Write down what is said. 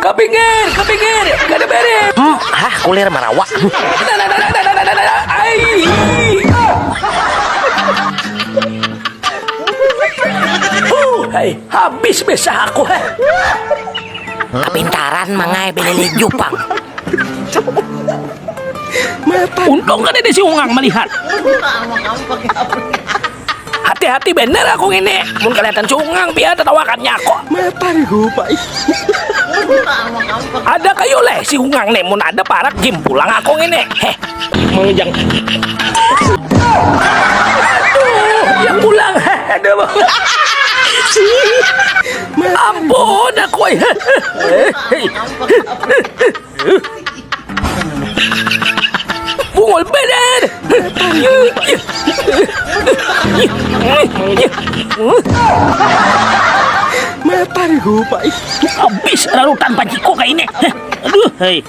Kapinggir, gak ada beres. Hah, kulir marawa. Ai. Hai, habis besah aku. Kepintaran mangai belele Jupang. Untung kan ada si Ungang melihat. Hati-hati bener aku ini. Mun kelihatan si Ungang biar tertawakannya kok. Ada kayu leh si Ungang nih. Mun ada parak jim pulang aku ini. Heh, mengjang. Aduh, ya pulang. Aduh. Ampun aku. Bungol bener. Habis larutan panciku kayak ini. Aduh, hei.